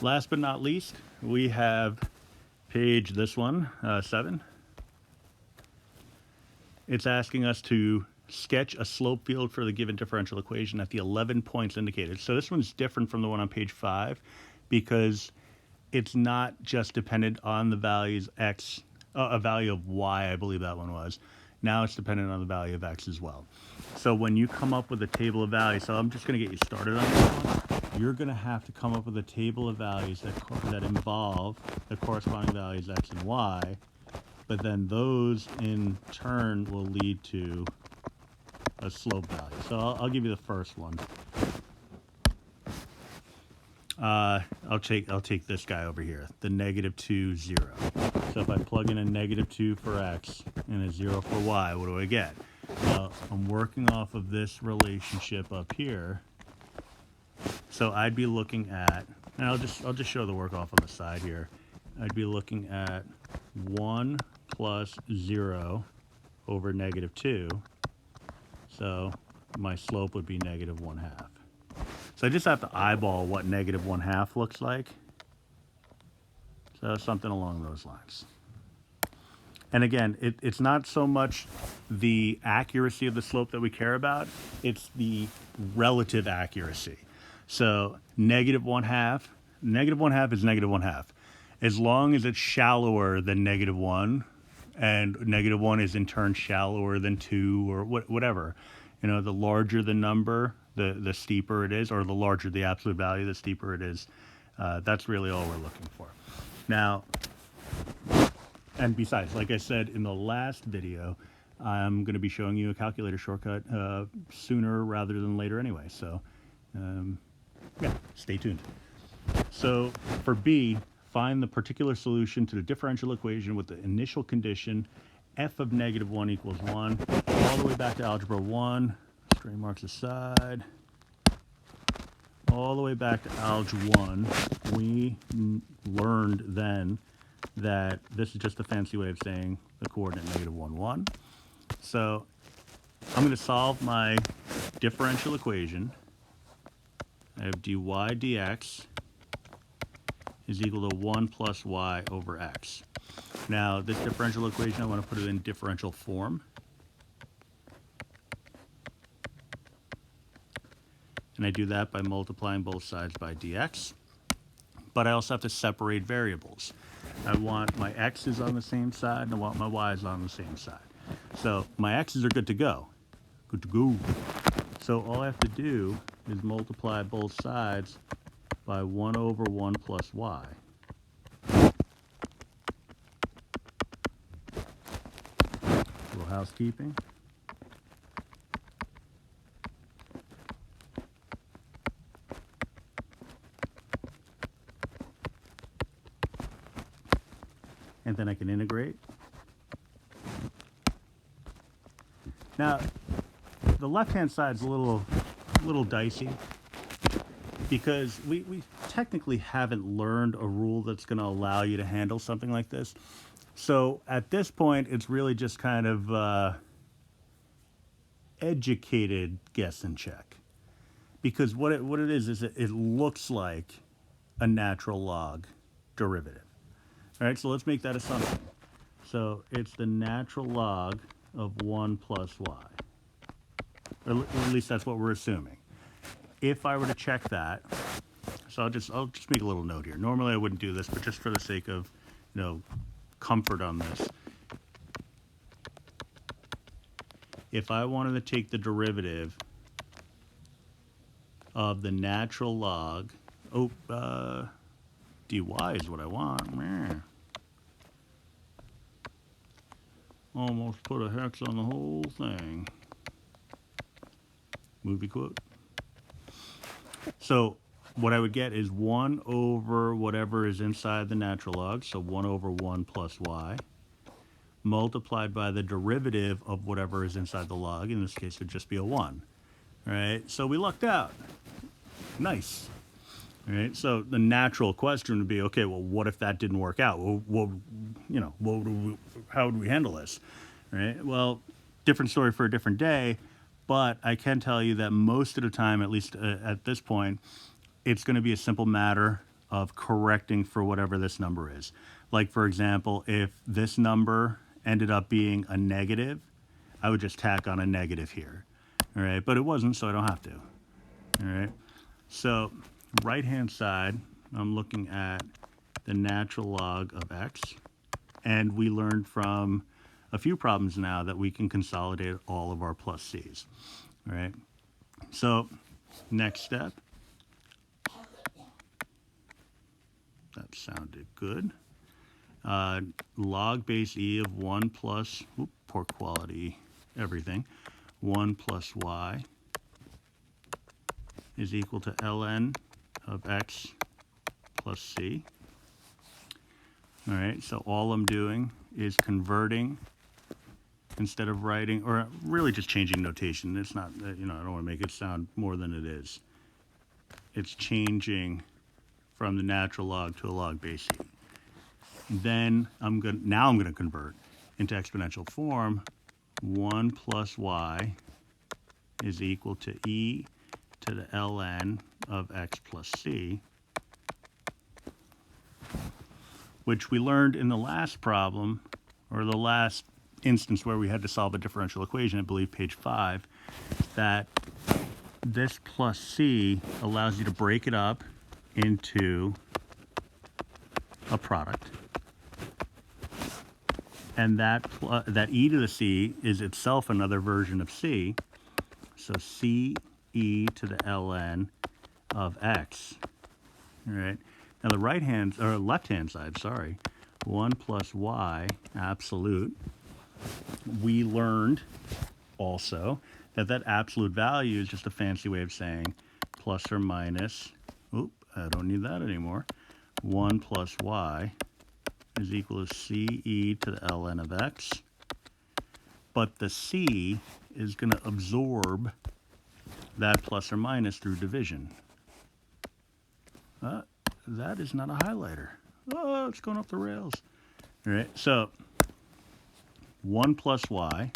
Last but not least, we have page, this one, 7. It's asking us to sketch a slope field for the given differential equation at the 11 points indicated. So this one's different from the one on page 5 because it's not just dependent on the values x, a value of y, I believe that one was. Now it's dependent on the value of x as well. So when you come up with a table of values, so I'm just going to get you started on this one. You're going to have to come up with a table of values that involve the corresponding values x and y, but then those in turn will lead to a slope value. So I'll give you the first one. I'll take this guy over here, the -2, 0. So if I plug in a -2 for x and a 0 for y, what do I get? Well, I'm working off of this relationship up here. So I'd be looking at, and I'll just show the work off on the side here. I'd be looking at 1 plus 0 over -2. So my slope would be -1/2. So I just have to eyeball what -1/2 looks like. So something along those lines. And again, it's not so much the accuracy of the slope that we care about, it's the relative accuracy. So -1/2 is -1/2. As long as it's shallower than -1, and -1 is in turn shallower than 2 or whatever, you know, the larger the number, the steeper it is, or the larger the absolute value, the steeper it is. That's really all we're looking for. Now, and besides, like I said in the last video, I'm going to be showing you a calculator shortcut sooner rather than later anyway. So, yeah, stay tuned. So for B, find the particular solution to the differential equation with the initial condition f of -1 equals 1, all the way back to algebra 1, stray marks aside, all the way back to algebra 1. We learned then that this is just a fancy way of saying the coordinate -1, 1. So I'm going to solve my differential equation. I have dy dx is equal to 1 plus y over x. Now, this differential equation, I want to put it in differential form. And I do that by multiplying both sides by dx. But I also have to separate variables. I want my x's on the same side, and I want my y's on the same side. So my x's are good to go. Good to go. So all I have to do is multiply both sides by 1 over 1 plus y. A little housekeeping. And then I can integrate. Now, the left-hand side is a little dicey because we technically haven't learned a rule that's going to allow you to handle something like this. So at this point, it's really just kind of educated guess and check. Because what it is it looks like a natural log derivative. All right, so let's make that assumption. So it's the natural log of 1 plus y. Or at least that's what we're assuming. If I were to check that, so I'll just make a little note here. Normally I wouldn't do this, but just for the sake of, you know, comfort on this. If I wanted to take the derivative of the natural log, dy is what I want. Almost put a hex on the whole thing. Movie quote. So what I would get is 1 over whatever is inside the natural log, so 1 over 1 plus y, multiplied by the derivative of whatever is inside the log. In this case, it would just be a 1. All right, so we lucked out. Nice. All right, so the natural question would be, okay, well, what if that didn't work out? Well, you know, how would we handle this? All right, well, different story for a different day, but I can tell you that most of the time, at least at this point, it's going to be a simple matter of correcting for whatever this number is. Like, for example, if this number ended up being a negative, I would just tack on a negative here. All right, but it wasn't, so I don't have to. All right, so right-hand side, I'm looking at the natural log of x, and we learned from a few problems now that we can consolidate all of our plus c's. All right, so next step, that sounded good. Log base e of 1 plus, poor quality, everything, 1 plus y is equal to ln of x plus c. All right, so all I'm doing is converting instead of writing, or really just changing notation. It's not, I don't want to make it sound more than it is. It's changing from the natural log to a log base e. Then I'm going to convert into exponential form. 1 plus y is equal to e to the ln of x plus c, which we learned in the last problem, or the last instance where we had to solve a differential equation, I believe page 5, that this plus c allows you to break it up into a product. And that e to the c is itself another version of c. So c e to the ln of x. All right. Now the left-hand side, sorry, 1 plus y absolute. We learned also that absolute value is just a fancy way of saying plus or minus, I don't need that anymore, 1 plus y is equal to c e to the ln of x. But the c is going to absorb that plus or minus through division. That is not a highlighter. Oh, it's going off the rails. All right, so 1 plus y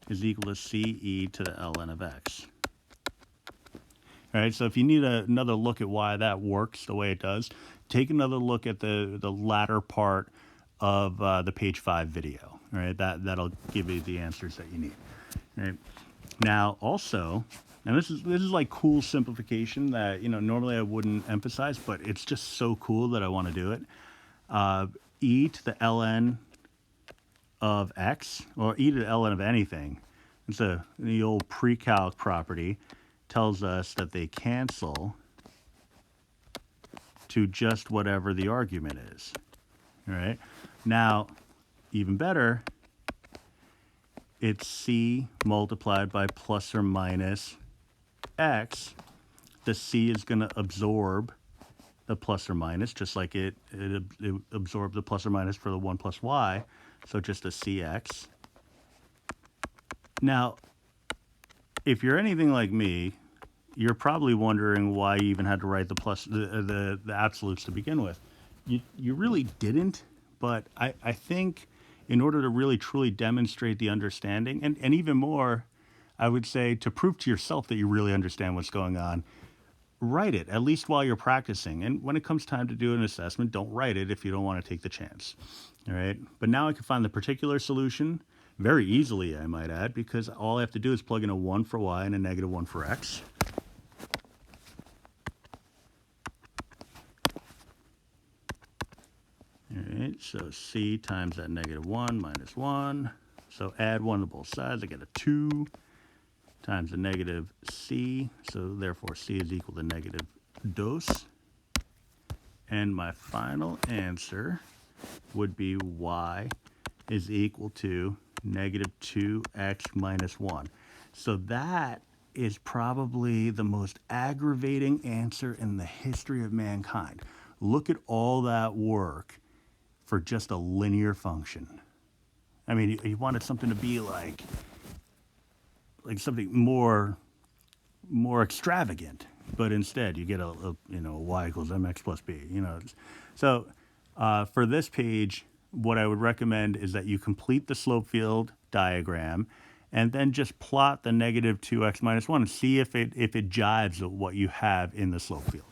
is equal to c e to the ln of x. All right, so if you need another look at why that works the way it does, take another look at the latter part of the page 5 video. All right, that'll give you the answers that you need. All right. Now also, and this is like cool simplification that normally I wouldn't emphasize, but it's just so cool that I want to do it. E to the ln of x, or e to the ln of anything, it's the old pre-calc property, tells us that they cancel to just whatever the argument is. All right. Now, even better, it's c multiplied by plus or minus x. The c is going to absorb the plus or minus, just like it absorbed the plus or minus for the 1 plus y, so just a cx. Now, if you're anything like me, you're probably wondering why you even had to write the absolutes to begin with. You really didn't, but I think in order to really truly demonstrate the understanding, and even more, I would say to prove to yourself that you really understand what's going on, write it, at least while you're practicing. And when it comes time to do an assessment, don't write it if you don't want to take the chance. All right. But now I can find the particular solution very easily, I might add, because all I have to do is plug in a 1 for y and a negative 1 for x. All right, so c times that negative 1 minus 1. So add 1 to both sides, I get a 2 times the negative c. So therefore c is equal to negative dos. And my final answer would be y is equal to negative 2x minus 1. So that is probably the most aggravating answer in the history of mankind. Look at all that work for just a linear function. I mean, you wanted something to be like something more extravagant, but instead you get a y equals mx plus b. So for this page, what I would recommend is that you complete the slope field diagram, and then just plot the negative 2x minus 1 and see if it jives with what you have in the slope field.